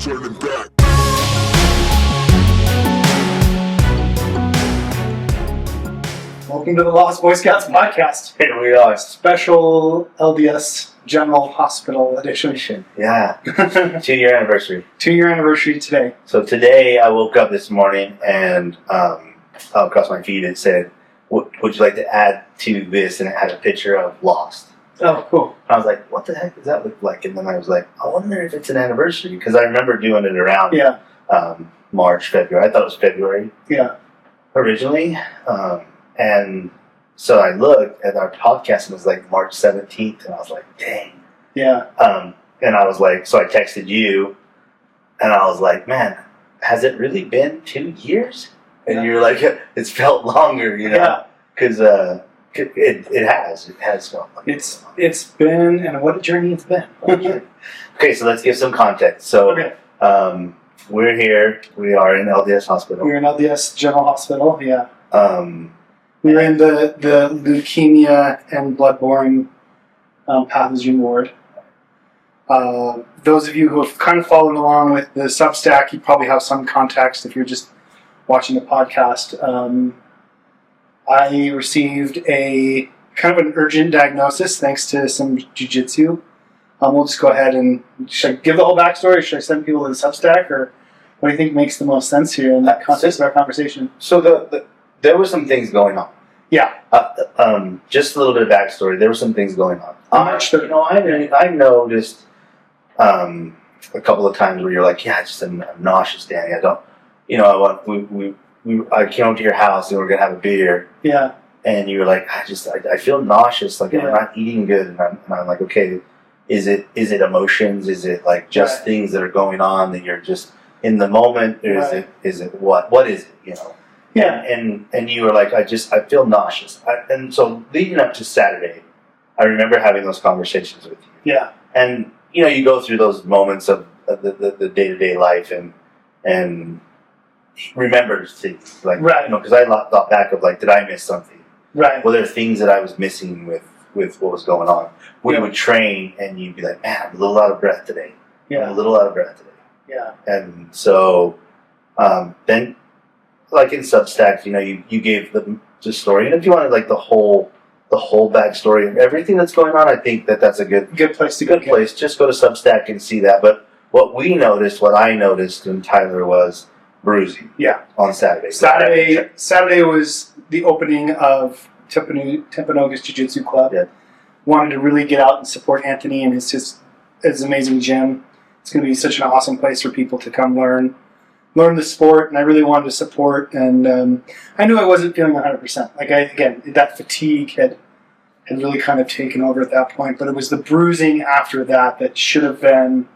turning back. Welcome to the Lost Boy Scouts podcast. Here we are. Special LDS General Hospital edition. Yeah. 2-year anniversary. 2-year anniversary today. So today I woke up this morning and across my feed it said, would you like to add to this? And it had a picture of Lost. Oh, cool. I was like, what the heck does that look like? And then I was like, I wonder if it's an anniversary. Because I remember doing it around March, February. I thought it was February originally. And so I looked at our podcast and it was like March 17th. And I was like, dang. Yeah. And I was like, so I texted you and I was like, man, has it really been 2 years? And you're like, it's felt longer, you know? Yeah. Because it has felt like it's been, and what a journey it's been. Okay, so let's give some context. So we're here. We are in LDS Hospital. We're in LDS General Hospital, yeah. We're in the leukemia and blood-borne pathogen ward. Those of you who have kind of followed along with the Substack, you probably have some context if you're just watching the podcast. I received a kind of an urgent diagnosis thanks to some jiu-jitsu. We'll just go ahead and... Should I give the whole backstory? Should I send people to the Substack? Or what do you think makes the most sense here in the context of our conversation? So there were some things going on. Yeah. Just a little bit of backstory. There were some things going on. I noticed a couple of times where you're like, yeah, I'm nauseous, Danny. I don't... I came up to your house and we were gonna have a beer. Yeah. And you were like, I feel nauseous, like I'm not eating good, and I'm like, okay, is it emotions? Is it like just things that are going on that you're just in the moment, or is it what is it? You know? Yeah. And you were like, I feel nauseous, and so leading up to Saturday, I remember having those conversations with you. Yeah. And you go through those moments of the day-to-day life and remember things like because I thought back of like, did I miss something? Right. Well, there are things that I was missing with what was going on. We would train and you'd be like, man, I'm a little out of breath today. Yeah. I'm a little out of breath today. Yeah. And so then like in Substack, you gave the story, and if you wanted like the whole backstory of everything that's going on, I think that's a good place to go. Good place. Just go to Substack and see that. But what I noticed in Tyler was Bruising. Yeah. On Saturday. Saturday was the opening of Timpanogos Jiu-Jitsu Club. Yeah. Wanted to really get out and support Anthony and his amazing gym. It's going to be such an awesome place for people to come learn the sport, and I really wanted to support. And I knew I wasn't feeling 100%. Like that fatigue had really kind of taken over at that point. But it was the bruising after that should have been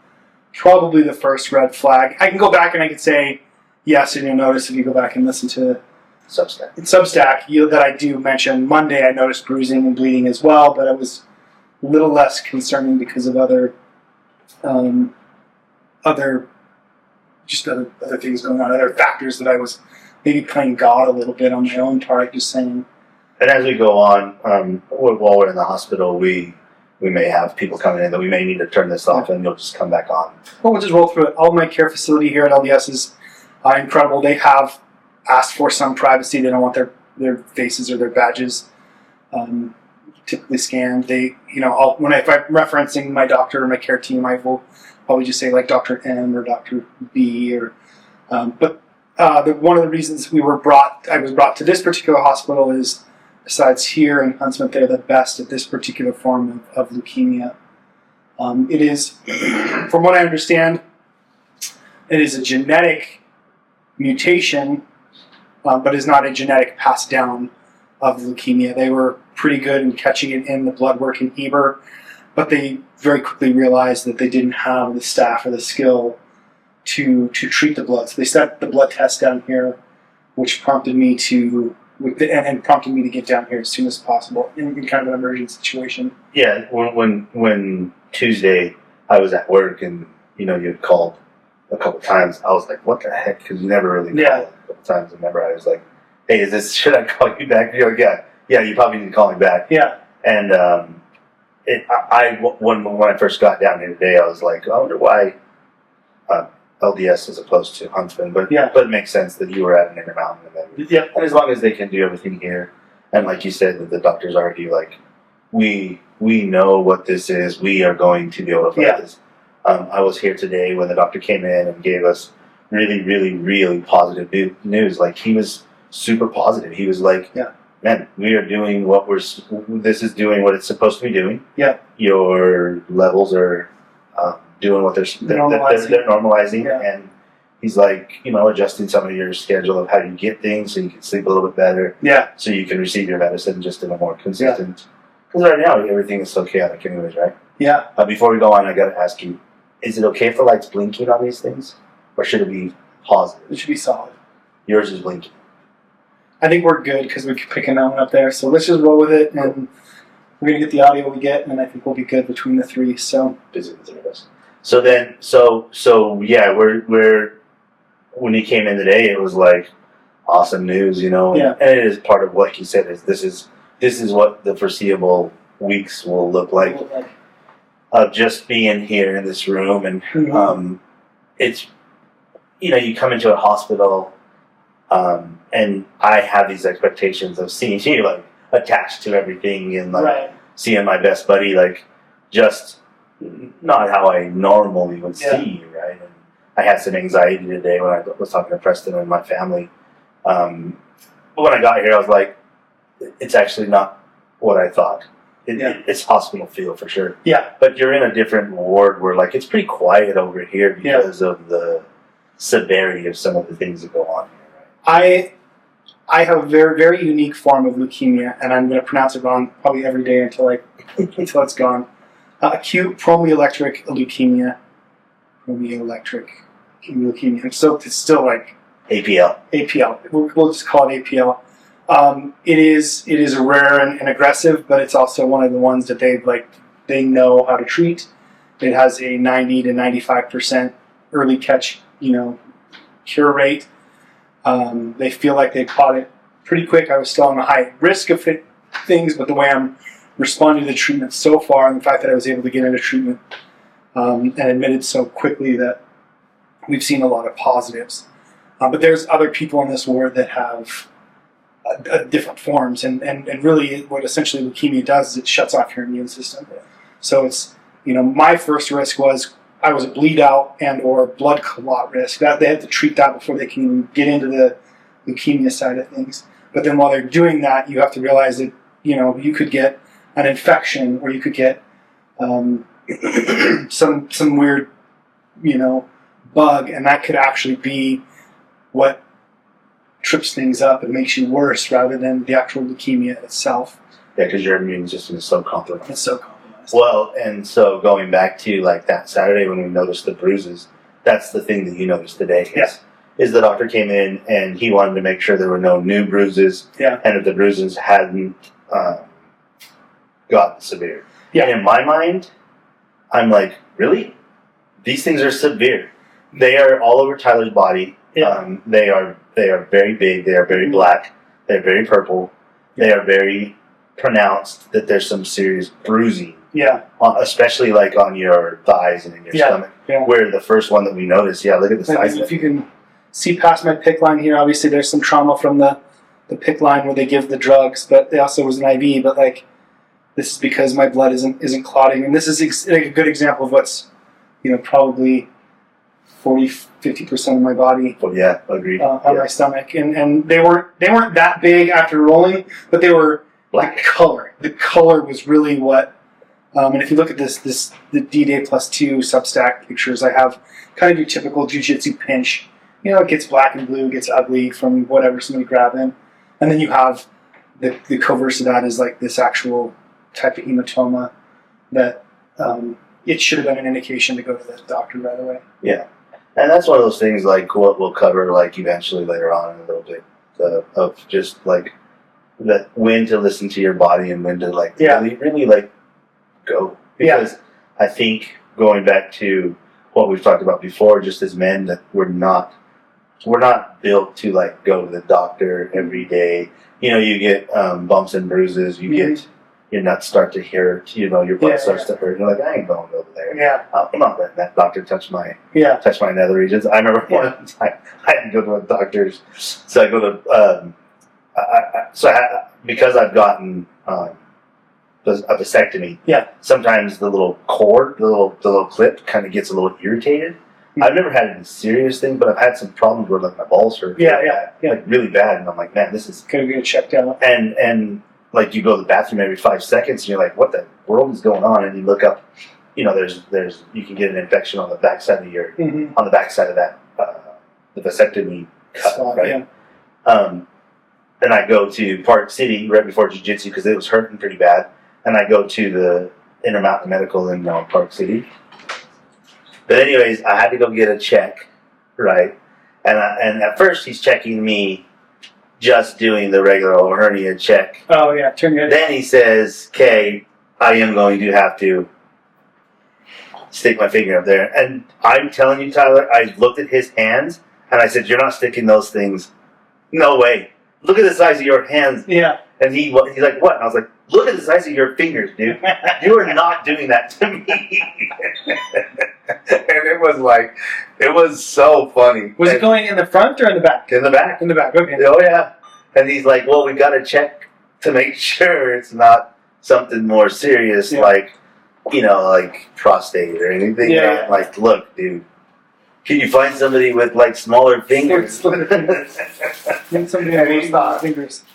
probably the first red flag. I can go back and I can say. Yes, and you'll notice if you go back and listen to Substack. That I do mention Monday. I noticed bruising and bleeding as well, but it was a little less concerning because of other things going on, other factors that I was maybe playing God a little bit on my own part, just saying. And as we go on, while we're in the hospital, we may have people coming in that we may need to turn this off, and you'll just come back on. Well, we'll just roll through it. All my care facility here at LDS is incredible. They have asked for some privacy. They don't want their faces or their badges typically scanned. They, if I'm referencing my doctor or my care team, I will probably just say like Dr. M or Dr. B or. But one of the reasons I was brought to this particular hospital is, besides here in Huntsman, they're the best at this particular form of leukemia. It is, from what I understand, it is a genetic mutation, but is not a genetic pass down of leukemia. They were pretty good in catching it in the blood work in Heber, but they very quickly realized that they didn't have the staff or the skill to treat the blood. So they set the blood test down here, which prompted me to get down here as soon as possible in kind of an emergent situation. Yeah, when Tuesday I was at work and you had called a couple times, I was like, what the heck? Because you never really called a couple times. I remember I was like, hey, should I call you back? You're like, yeah, you probably need to call me back. Yeah. And when I first got down here today, I was like, I wonder why LDS as opposed to Huntsman, but it makes sense that you were at an Intermountain. And as long as they can do everything here, and like you said, that the doctors argue, like, we know what this is, we are going to be able to fight this. I was here today when the doctor came in and gave us really, really, really positive news. Like, he was super positive. He was like, man, we are doing this is doing what it's supposed to be doing. Your levels are doing what they're normalizing. And he's like, adjusting some of your schedule of how you get things so you can sleep a little bit better. So you can receive your medicine just in a more consistent. Because right now, everything is so chaotic anyways, right? Before we go on, I got to ask you, is it okay for lights blinking on these things? Or should it be positive? It should be solid. Yours is blinking. I think we're good because we can pick that one up there. So let's just roll with it, and we're going to get the audio we get, and I think we'll be good between the three. So busy with the three of us. So then, we're when he came in today, it was like awesome news, And it is part of what he said is this is what the foreseeable weeks will look like. Of just being here in this room, and it's you come into a hospital, and I have these expectations of seeing you like attached to everything and like seeing my best buddy, like just not how I normally would see you, right? And I had some anxiety today when I was talking to Preston and my family. But when I got here, I was like, it's actually not what I thought. It's hospital feel for sure. But you're in a different ward where like it's pretty quiet over here because of the severity of some of the things that go on here. Right? I have a very, very unique form of leukemia, and I'm going to pronounce it wrong probably every day until it's gone. Acute promyelectric leukemia. So it's still like APL. We'll just call it APL. It is rare and aggressive, but it's also one of the ones that they know how to treat. It has a 90 to 95% early catch, cure rate. They feel like they caught it pretty quick. I was still on a high risk of things, but the way I'm responding to the treatment so far, and the fact that I was able to get into treatment and admitted so quickly, that we've seen a lot of positives. But there's other people in this ward that have different forms, and really what essentially leukemia does is it shuts off your immune system. So it's, my first risk was I was a bleed out and or blood clot risk. That they had to treat that before they can even get into the leukemia side of things. But then while they're doing that, you have to realize that you could get an infection, or you could get some weird bug, and that could actually be what trips things up and makes you worse rather than the actual leukemia itself. Yeah, because your immune system is so compromised. It's so compromised. Well, and so going back to like that Saturday when we noticed the bruises, that's the thing that you noticed today. Is the doctor came in and he wanted to make sure there were no new bruises, and if the bruises hadn't gotten severe. And in my mind, I'm like, really? These things are severe. They are all over Tyler's body. They are very big. They are very black. They're very purple. They are very pronounced. That there's some serious bruising. Especially like on your thighs and in your stomach. Where the first one that we noticed, look at the size of it. If you can see past my PICC line here, obviously there's some trauma from the PICC line where they give the drugs, but there also was an IV. But like, this is because my blood isn't clotting, and this is a good example of what's probably 40-50% of my body. Agreed. On my stomach, and they weren't that big after rolling, but they were black color. The color was really what. And if you look at the D-Day plus 2 Substack pictures, I have kind of your typical jiu-jitsu pinch. It gets black and blue, gets ugly from whatever somebody grabbing, and then you have the converse of that is like this actual type of hematoma that it should have been an indication to go to the doctor right away. And that's one of those things like what we'll cover like eventually later on in a little bit of just like that when to listen to your body and when to like really like go. Because I think going back to what we've talked about before, just as men, that we're not built to like go to the doctor every day. You get bumps and bruises. You get your nuts start to hurt, your butt starts to hurt. You're like, I ain't going over there. Yeah. I'm not letting that doctor touch my nether regions. I remember one time I had to go to a doctor's, so I go to because I've gotten a vasectomy. Yeah. Sometimes the little cord, the little clip, kind of gets a little irritated. Mm-hmm. I've never had any serious thing, but I've had some problems where like my balls hurt. Yeah. Like really bad, and I'm like, man, this is gonna get checked out. And like you go to the bathroom every 5 seconds, and you're like, what the world is going on? And you look up, there's you can get an infection on the backside of your on the backside of that the vasectomy cut, right? Yeah. And I go to Park City right before jiu-jitsu because it was hurting pretty bad. And I go to the Intermountain Medical in Park City. But anyways, I had to go get a check, right? And at first he's checking me just doing the regular old hernia check. Oh, yeah. Turn your head. Then he says, okay, I am going to have to stick my finger up there. And I'm telling you, Tyler, I looked at his hands and I said, you're not sticking those things. No way. Look at the size of your hands. Yeah. And he's like, what? And I was like, look at the size of your fingers, dude. You are not doing that to me. And it was so funny. Was it going in the front or in the back? In the back. In the back, okay. Oh, yeah. And he's like, well, we got to check to make sure it's not something more serious, like prostate or anything. Yeah. I'm like, look, dude. Can you find somebody with smaller fingers? Fingers.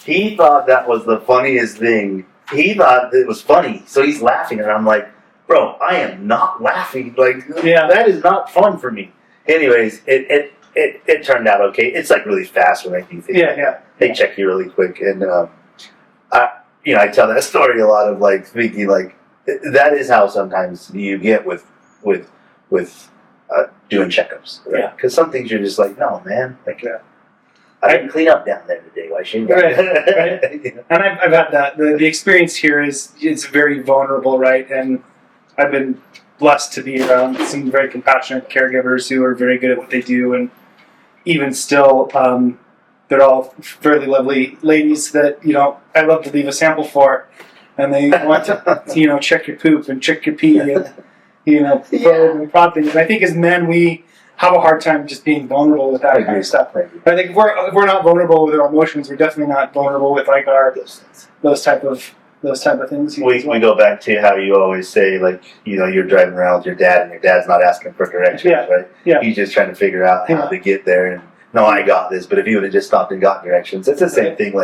He thought that was the funniest thing. He thought it was funny, so he's laughing, and I'm like, bro, I am not laughing. That is not fun for me. Anyways, it turned out okay. It's really fast when I do things. Yeah. They check you really quick, and I tell that story a lot of thinking that is how sometimes you get with doing checkups, right? Yeah. Because some things you're just like, no, man, I didn't clean up down there today. Why shouldn't I? Right. And I've had that. The experience here is very vulnerable, right? And I've been blessed to be around some very compassionate caregivers who are very good at what they do, and even still, they're all fairly lovely ladies that I love to leave a sample for, and they want to check your poop and check your pee and. And prod things. And I think as men, we have a hard time just being vulnerable with that kind of stuff. I think if we're not vulnerable with our emotions, we're definitely not vulnerable with those type of things. We go back to how you always say you're driving around with your dad and your dad's not asking for directions, right? Yeah. He's just trying to figure out how to get there. And no, I got this. But if he would have just stopped and got directions, it's the same thing.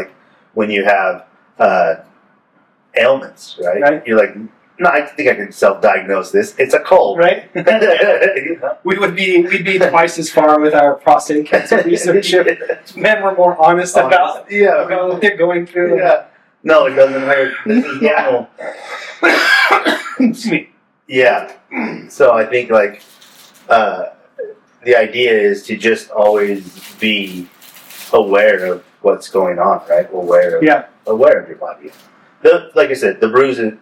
When you have ailments, right? You're like. No, I think I can self-diagnose this. It's a cold, right? We'd be twice as far with our prostate cancer research if men were more honest about what they're going through. Yeah. No, it doesn't hurt. This is normal. Excuse me. Yeah. So I think the idea is to just always be aware of what's going on, right? Aware of your body. Like I said, the bruising.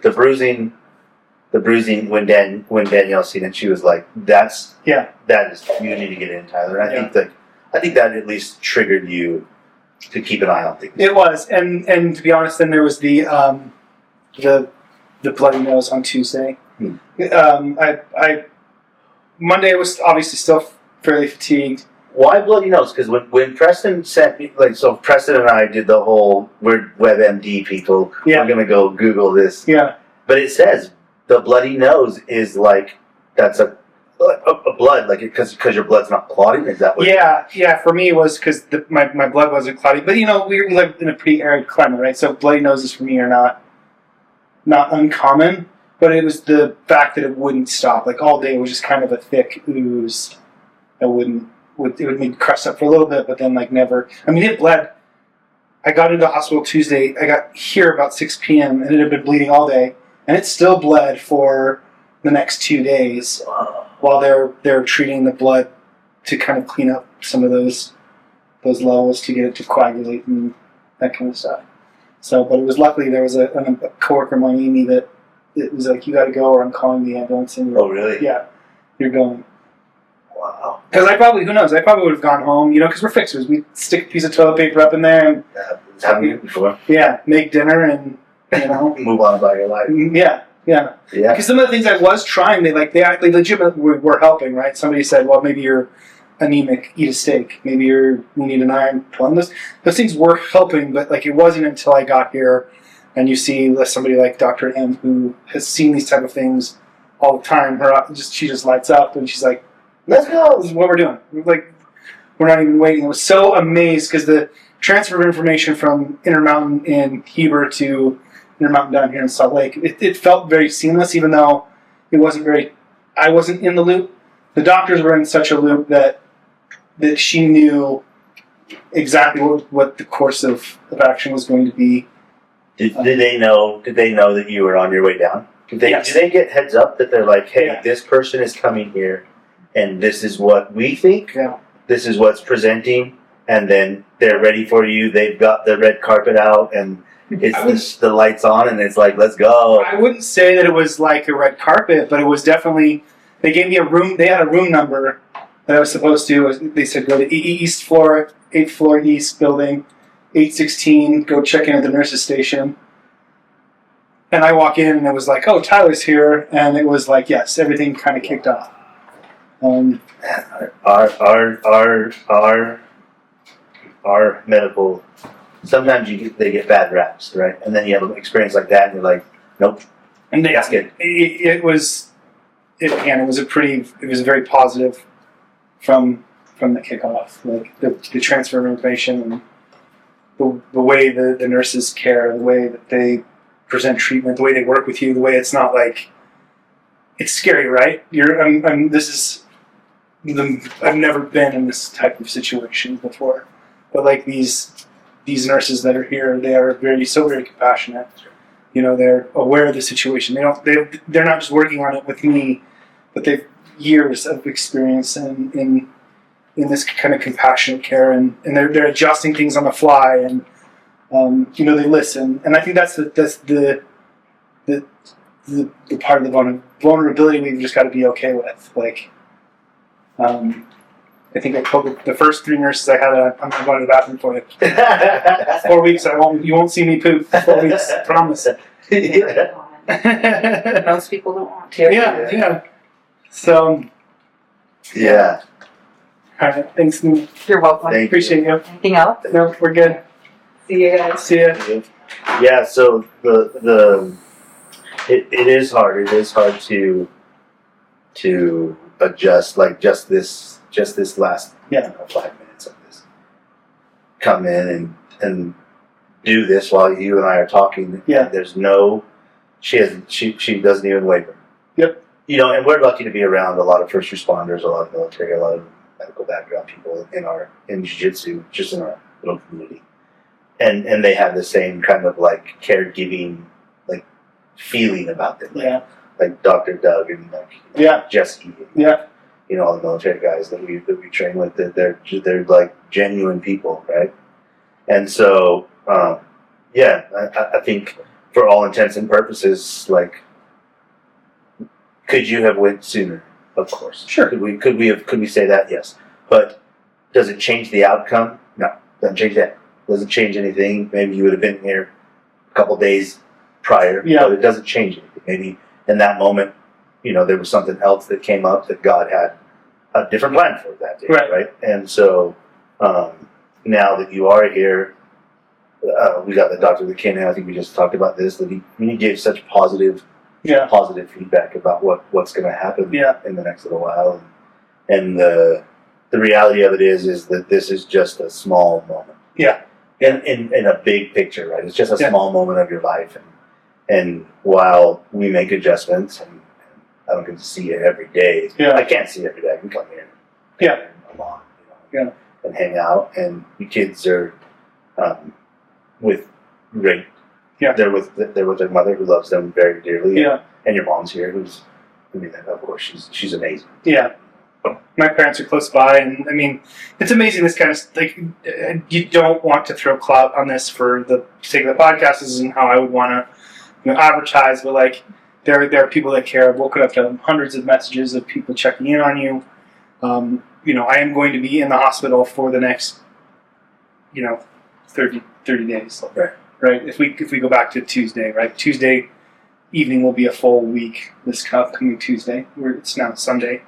When Danielle seen it, she was like, "That is you need to get in, Tyler." And I think that at least triggered you to keep an eye on things. It was, and to be honest, then there was the bloody nose on Tuesday. I Monday I was obviously still fairly fatigued. Why bloody nose? Because when Preston sent me, Preston and I did the whole we're WebMD people. Yeah. We're gonna go Google this. Yeah. But it says. The bloody nose is that's a blood, because your blood's not clotting? Is that what? Yeah. For me, it was because my blood wasn't clotting. But, we live in a pretty arid climate, right? So bloody noses for me are not uncommon. But it was the fact that it wouldn't stop. All day it was just kind of a thick ooze. It would make me crust up for a little bit, but then, never. I mean, it bled. I got into the hospital Tuesday. I got here about 6 p.m. and it had been bleeding all day. And it still bled for the next 2 days while they're treating the blood to kind of clean up some of those levels to get it to coagulate and that kind of stuff. So, but it was luckily there was a coworker of mine, Amy, that it was like, you got to go or I'm calling the ambulance. And oh, really? Yeah, you're going. Wow. Because who knows, I probably would have gone home, because we're fixers. We stick a piece of toilet paper up in there and happened before. Yeah, make dinner and Move on about your life. Yeah. Because some of the things I was trying, they legitimately were helping, right? Somebody said, well, maybe you're anemic, eat a steak. Maybe you need an iron plum. Those things were helping, but like it wasn't until I got here and you see somebody like Dr. M who has seen these type of things all the time. She just lights up and she's like, let's go. This is what we're doing. We're not even waiting. I was so amazed because the transfer of information from Intermountain in Heber to Intermountain down here in Salt Lake, it felt very seamless, even though it wasn't I wasn't in the loop. The doctors were in such a loop that she knew exactly what the course of action was going to be. Did they know that you were on your way down? Yes. Did they get heads up that they're like, hey, this person is coming here, and this is what we think. Yeah. This is what's presenting, and then they're ready for you. They've got the red carpet out, and it's the lights on, and it's like, let's go. I wouldn't say that it was like a red carpet, but it was definitely. They gave me a room. They had a room number that I was supposed to. They said go to East floor, 8th floor East building, 816. Go check in at the nurses station. And I walk in, and it was like, oh, Tyler's here, and it was like, yes, everything kind of kicked off. Our medical, sometimes they get bad raps, right? And then you have an experience like that, and you're like, nope. And that's good. It was very positive from the kickoff. Like the transfer of information and the way the nurses care, the way that they present treatment, the way they work with you, the way it's not like it's scary, right? I've never been in this type of situation before, but like these nurses that are here, they are very compassionate. They're aware of the situation. They're not just working on it with me, but they've years of experience in this kind of compassionate care, and they're adjusting things on the fly, and they listen. And I think that's the part of the vulnerability we've just got to be okay with. Like, I think I told the first 3 nurses I had, I'm going to go to the bathroom for you. 4 weeks, you won't see me poop. 4 weeks, I promise. Most people don't want to. Yeah. So. Yeah. All right. Thanks. You're welcome. Appreciate you. Anything else? No, we're good. See you guys. See ya. Yeah. So it is hard. It is hard to adjust. Like just this last 5 minutes of this. Come in and do this while you and I are talking. Yeah. There's no. She doesn't even waver. Yep. And we're lucky to be around a lot of first responders, a lot of military, a lot of medical background people in jiu-jitsu, just in our little community. And they have the same kind of like caregiving like feeling about them. Like Dr. Doug and Jesse. And, all the military guys that we train with, that they're like genuine people, right? And so I think for all intents and purposes, like, could you have went sooner? Of course. Sure. Could we say that? Yes. But does it change the outcome? No. Doesn't change that. Doesn't change anything. Maybe you would have been here a couple days prior. Yeah. But it doesn't change anything. Maybe in that moment, there was something else that came up that God had a different plan for that day. Right? And so now that you are here, we got the doctor that came in. I think we just talked about this. That he gave such positive feedback about what's going to happen in the next little while, and the reality of it is that this is just a small moment. Yeah. In a big picture, right? It's just a small moment of your life, and while we make adjustments, and I don't get to see it every day. Yeah. I can't see it every day. I can come here. A lot. And hang out, and the kids are with great. Yeah. They're with their mother, who loves them very dearly. Yeah. And your mom's here, of course, she's amazing. Yeah. My parents are close by, and it's amazing. This kind of like, you don't want to throw clout on this for the sake of the podcast. This isn't how I would want to advertise, but like there are people that care. I've woken up to hundreds of messages of people checking in on you. I am going to be in the hospital for the next 30 days. Right. right? If we go back to Tuesday, right? Tuesday evening will be a full week this coming Tuesday. It's now Sunday.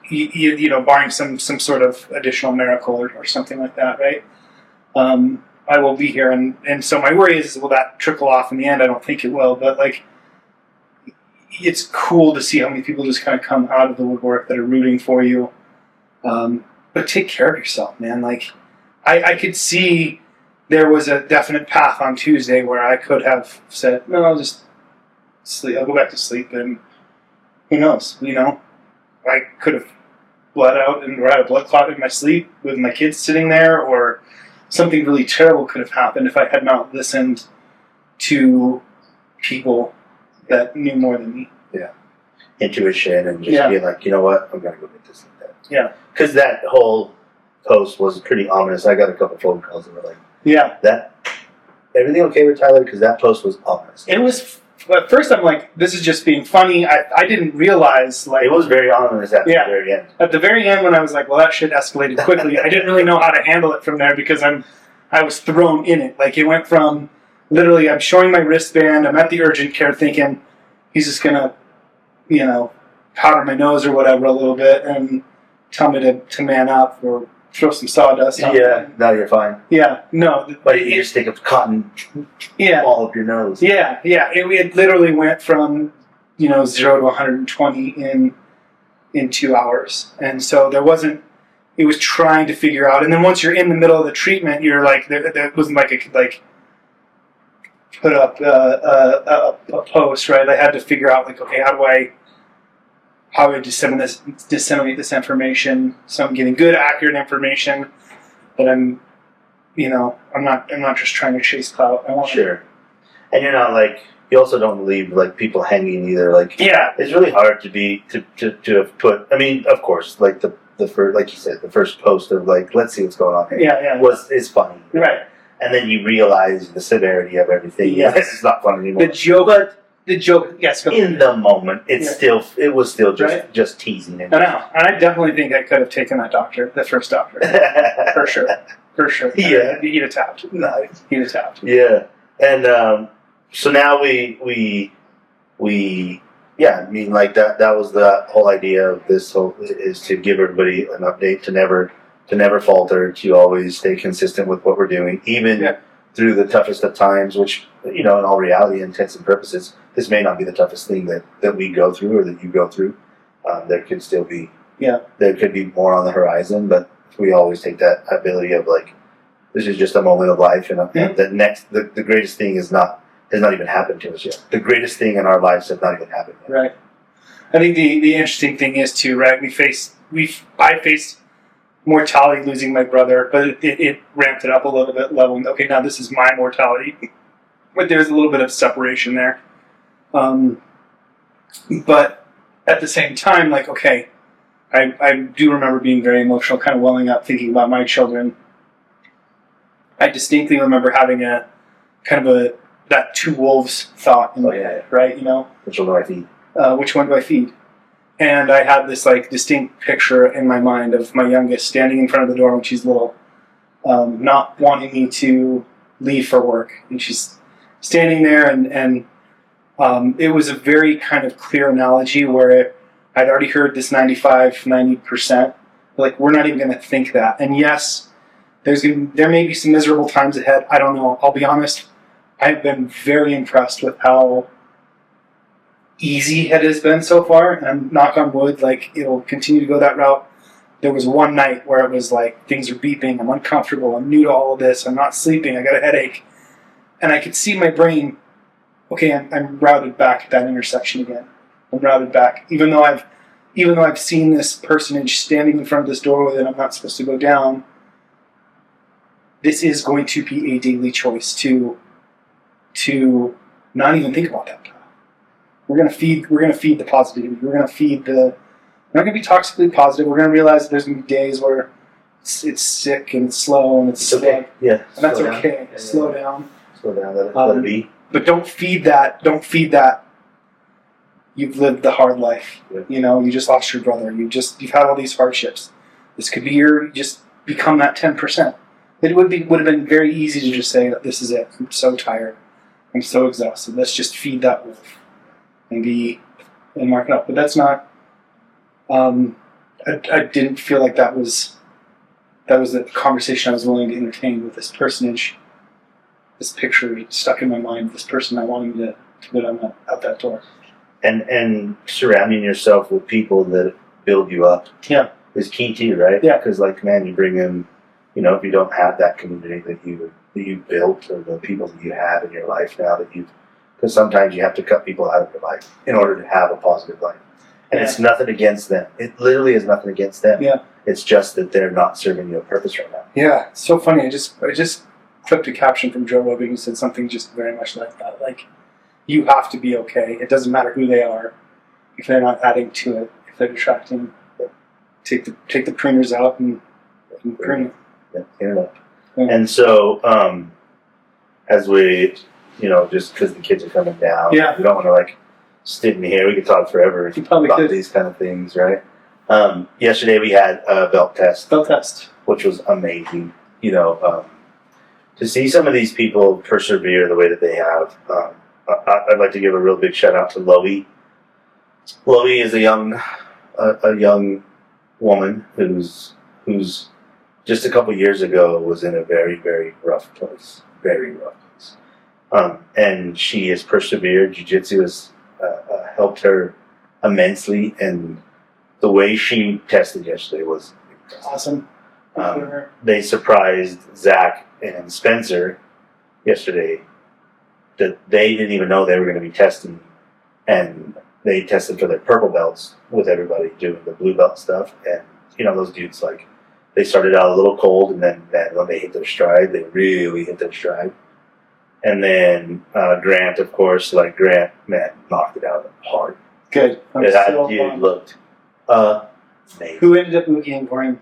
You know, barring some sort of additional miracle or something like that, right? I will be here, and so my worry is, will that trickle off in the end? I don't think it will, but like, it's cool to see how many people just kind of come out of the woodwork that are rooting for you. But take care of yourself, man. Like, I could see there was a definite path on Tuesday where I could have said, no, I'll just sleep. I'll go back to sleep, and who knows? You know, I could have bled out and had a blood clot in my sleep with my kids sitting there, or something really terrible could have happened if I had not listened to people that knew more than me. Yeah. Intuition and just being like, you know what, I'm going to go get this like that. Yeah. Because that whole post was pretty ominous. I got a couple phone calls that were like, everything okay with Tyler? Because that post was ominous. It was, at first I'm like, this is just being funny. I didn't realize, like... It was very ominous at the very end. At the very end when I was like, well, that shit escalated quickly, I didn't really know how to handle it from there because I was thrown in it. Like, it went from, literally, I'm showing my wristband, I'm at the urgent care thinking, he's just gonna, you know, powder my nose or whatever a little bit and tell me to man up or throw some sawdust on me. No, you're fine. Yeah, no. But you just take a cotton ball up your nose. Yeah. It literally went from, 0 to 120 in 2 hours. And so it was trying to figure out. And then once you're in the middle of the treatment, you're like, there wasn't like I could like put up a post, right? I had to figure out like, okay, how do I disseminate this information so I'm getting good, accurate information, but I'm not just trying to chase clout. Sure. And you're not like, you also don't leave like people hanging either. Like, it's really hard to have put. I mean, of course, like the first, like you said, the first post of like, let's see what's going on here. Is funny, right? And then you realize the severity of everything. Yeah, this is not fun anymore. The joke, yes. In the moment, it was still just teasing. I know, and I definitely think I could have taken the first doctor, for sure. Yeah, he'd have tapped. Nice. He'd have tapped. Yeah, and so now we I mean, like that was the whole idea of this is to give everybody an update, to never falter, to always stay consistent with what we're doing, even through the toughest of times, which, in all reality, intents and purposes, this may not be the toughest thing that we go through or that you go through. There could still be, there could be more on the horizon, but we always take that ability of like, this is just a moment of life, and the greatest thing has not even happened to us yet. The greatest thing in our lives has not even happened yet. Right. I think the interesting thing is too, right? I faced mortality losing my brother, but it ramped it up a little bit, level. Okay, now this is my mortality, but there's a little bit of separation there. But at the same time, like, okay, I do remember being very emotional, kind of welling up, thinking about my children. I distinctly remember having a kind of that two wolves thought in my head, right? Which one do I feed? Which one do I feed? And I had this like distinct picture in my mind of my youngest standing in front of the door when she's little, not wanting me to leave for work, and she's standing there, and it was a very kind of clear analogy where I'd already heard this 90%. Like, we're not even going to think that. And yes, there may be some miserable times ahead. I don't know. I'll be honest. I've been very impressed with how easy it has been so far, and knock on wood, like, it'll continue to go that route. There was one night where it was like, things are beeping, I'm uncomfortable, I'm new to all of this, I'm not sleeping, I got a headache. And I could see my brain, okay, I'm routed back at that intersection again. I'm routed back. Even though I've seen this personage standing in front of this doorway that I'm not supposed to go down, this is going to be a daily choice to not even think about that. We're gonna feed the positivity. We're not gonna be toxically positive. We're gonna realize that there's gonna be days where it's sick and it's slow and it's okay. And that's okay. Slow down. Slow down. Let it be. But don't feed that. You've lived the hard life. Yeah. You just lost your brother. You've had all these hardships. This could be you just become that 10%. It would have been very easy to just say, this is it. I'm so tired. I'm so exhausted. Let's just feed that wolf and mark it up. But that's not. I didn't feel like that was the conversation I was willing to entertain with this personage. This picture stuck in my mind. This person I wanted to get out that door. And surrounding yourself with people that build you up. Yeah. Is key too, right? Yeah. Because like, man, you bring in, if you don't have that community that you built, or the people that you have in your life now because sometimes you have to cut people out of your life in order to have a positive life. And it's nothing against them. It literally is nothing against them. Yeah. It's just that they're not serving you a purpose right now. Yeah. It's so funny. I just clipped a caption from Joe Rogan who said something just very much like that. Like, you have to be okay. It doesn't matter who they are. If they're not adding to it, if they're detracting, take the pruners out and prune it. Yeah, clean it up. Yeah. And so, as we, just because the kids are coming down, we don't want to sit in here. We could talk forever about these kind of things, right? Yesterday we had a belt test, which was amazing. To see some of these people persevere the way that they have. I'd like to give a real big shout out to Loie. Loie is a young woman who's just a couple years ago was in a very, very rough place. Very rough place. And she has persevered. Jiu-Jitsu has helped her immensely, and the way she tested yesterday was awesome. They surprised Zach and Spencer yesterday that they didn't even know they were going to be testing, and they tested for their purple belts with everybody doing the blue belt stuff. And those dudes, they started out a little cold, and then when they hit their stride, they really hit their stride. And then Grant, of course, Grant, man, knocked it out of the park. Good. That dude looked amazing. Who ended up boogieing for him?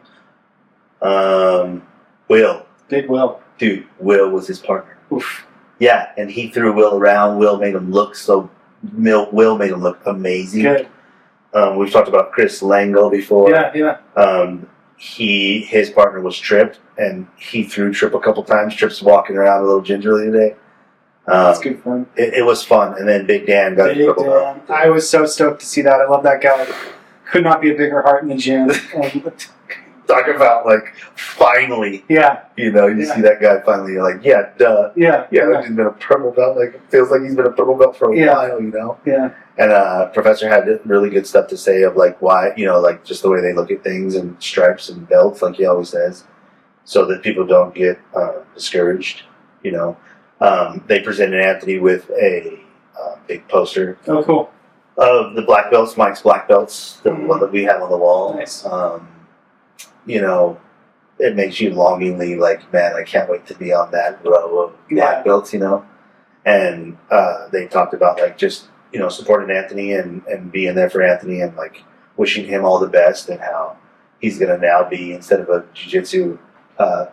Will. Big Will. Dude, Will was his partner. Oof. Yeah, and he threw Will around. Will made him look amazing. Good. We've talked about Chris Lango before. Yeah. His partner was Tripp, and he threw Tripp a couple times. Tripp's walking around a little gingerly today. That's good fun. It was fun, and then Big Dan got his purple belt. I was so stoked to see that. I love that guy. Could not be a bigger heart in the gym. Talk about finally. Yeah. You see that guy finally. You're like, yeah, duh. Yeah. He's been a purple belt. It feels like he's been a purple belt for a while. Yeah. And Professor had really good stuff to say of why, just the way they look at things and stripes and belts, like he always says, so that people don't get discouraged. They presented Anthony with a big poster. Oh, cool. Of the black belts, Mike's black belts, the one that we have on the wall. Nice. It makes you longingly man, I can't wait to be on that row of black belts, And they talked about just supporting Anthony and being there for Anthony and wishing him all the best, and how he's going to now be, instead of a jiu-jitsu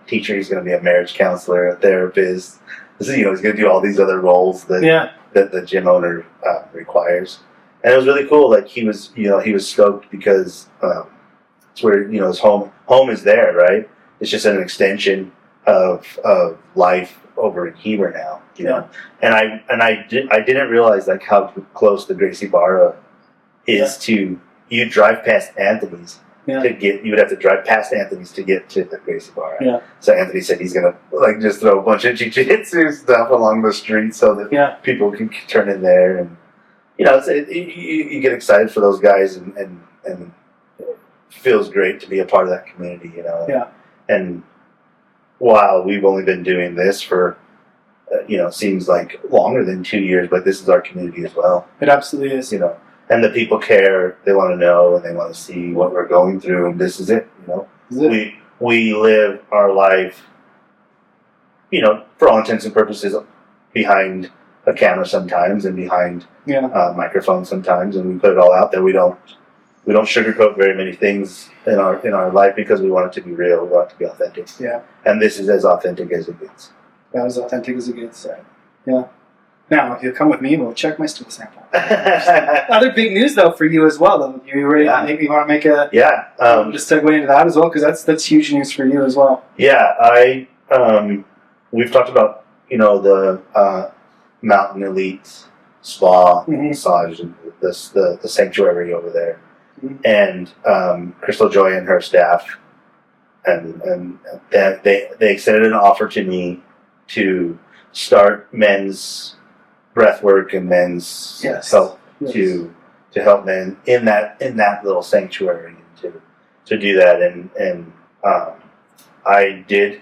teacher, he's going to be a marriage counselor, a therapist. He's going to do all these other roles that the gym owner requires. And it was really cool. He was stoked because it's where his home is there, right? It's just an extension of life over in Heber now, And I didn't realize how close the Gracie Barra is to. You drive past Anthony's to get. You would have to drive past Anthony's to get to the Gracie Barra. Yeah. So Anthony said he's gonna just throw a bunch of jiu-jitsu stuff along the street so that people can turn in there, and you get excited for those guys, and it feels great to be a part of that community, Yeah. And while we've only been doing this for, seems like longer than 2 years, but this is our community as well. It absolutely is. And the people care. They want to know, and they want to see what we're going through, and this is it. We live our life, for all intents and purposes, behind a camera sometimes, and behind a microphone sometimes, and we put it all out there. We don't sugarcoat very many things in our life, because we want it to be real. We want it to be authentic. Yeah. And this is as authentic as it gets. About as authentic as it gets. Yeah. Now, if you'll come with me, we'll check my stool sample. Other big news, though, for you as well. Though, you ready? Maybe you want to make a just segue into that as well, because that's huge news for you as well. Yeah, I we've talked about, the Mountain Elite spa massage and the sanctuary over there, and Crystal Joy and her staff, and they extended an offer to me to start men's breath work and men's help to help men in that little sanctuary, to do that, and I did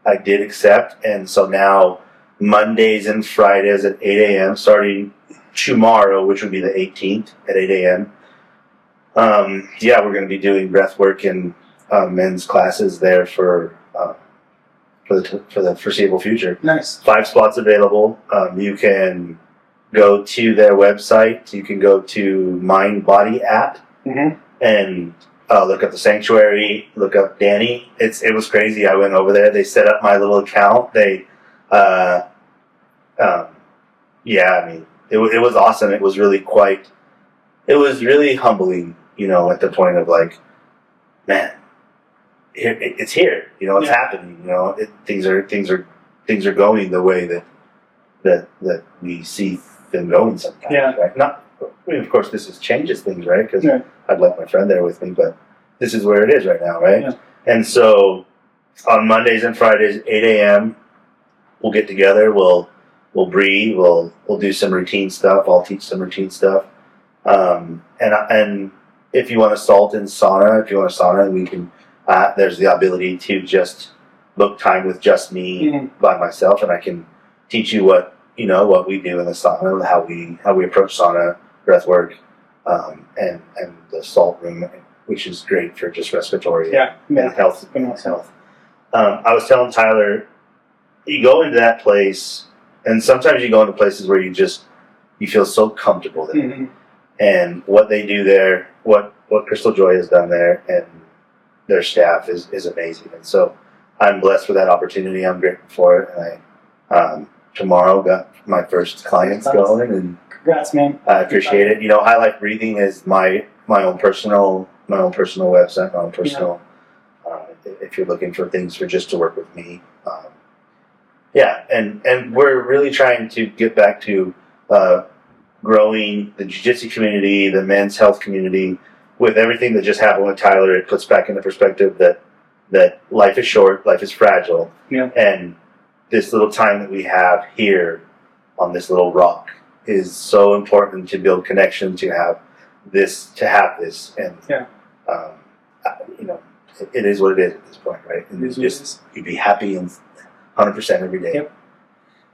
accept, and so now Mondays and Fridays at 8 a.m. starting tomorrow, which would be the 18th at 8 a.m. We're going to be doing breath work and men's classes there for the foreseeable future. Nice. 5 spots available. You can go to their website. You can go to Mind Body app and look up the sanctuary. Look up Danny. It was crazy. I went over there. They set up my little account. They, it was awesome. It was really humbling. At the point of like, man, it's here. It's happening. Things are going the way that we see them going sometimes. Yeah. Right? Of course, this changes things, right? Because I'd like my friend there with me, but this is where it is right now, right? Yeah. And so on Mondays and Fridays, 8 a.m., we'll get together. We'll breathe. We'll do some routine stuff. I'll teach some routine stuff. And if you want to salt in sauna, we can. There's the ability to just book time with just me by myself, and I can teach you what we do in the sauna, how we approach sauna, breath work, and the salt room, which is great for just respiratory and health. I was telling Tyler, you go into that place, and sometimes you go into places where you feel so comfortable there, and what they do there, what Crystal Joy has done there, and their staff is amazing, and so I'm blessed for that opportunity. I'm grateful for it, and I tomorrow got my first clients going, and congrats, man. I appreciate it. High Life Breathing is my own personal website, my own personal. If you're looking for things to work with me, and we're really trying to get back to growing the jiu-jitsu community, the men's health community. With everything that just happened with Tyler, it puts back into perspective that life is short, life is fragile, and this little time that we have here on this little rock is so important to build connection, to have this, and it is what it is at this point, right? And you'd be happy and 100% every day.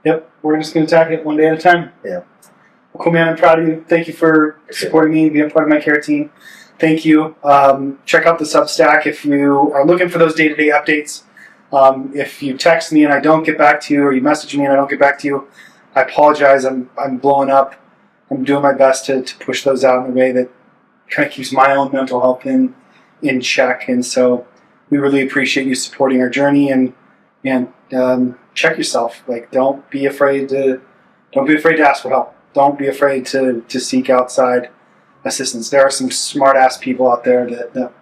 Yep. We're just going to attack it one day at a time. Yeah. Well, cool, man. I'm proud of you. Thank you for supporting me, being part of my care team. Thank you. Check out the Substack if you are looking for those day-to-day updates. If you text me and I don't get back to you, or you message me and I don't get back to you, I apologize. I'm blowing up. I'm doing my best to push those out in a way that kind of keeps my own mental health in check. And so we really appreciate you supporting our journey, and check yourself. Like, don't be afraid to ask for help. Don't be afraid to seek outside assistance. There are some smart ass people out there that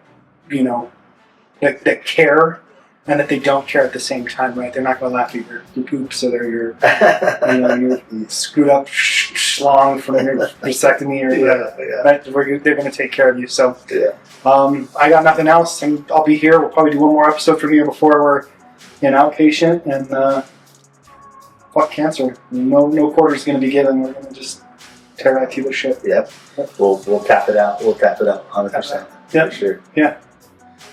care, and that they don't care at the same time, right? They're not going to laugh at your poops or your screwed up schlong from your vasectomy or right? They're going to take care of you. So I got nothing else, and I'll be here. We'll probably do one more episode from here before we're in outpatient, and fuck cancer. No quarter's going to be given. We're going to just tear right through the shit. Yep. We'll tap it out. 100%. Yep. For sure. Yeah.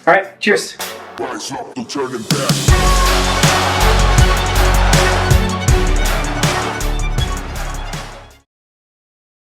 All right. Cheers. Rise up, no turning back.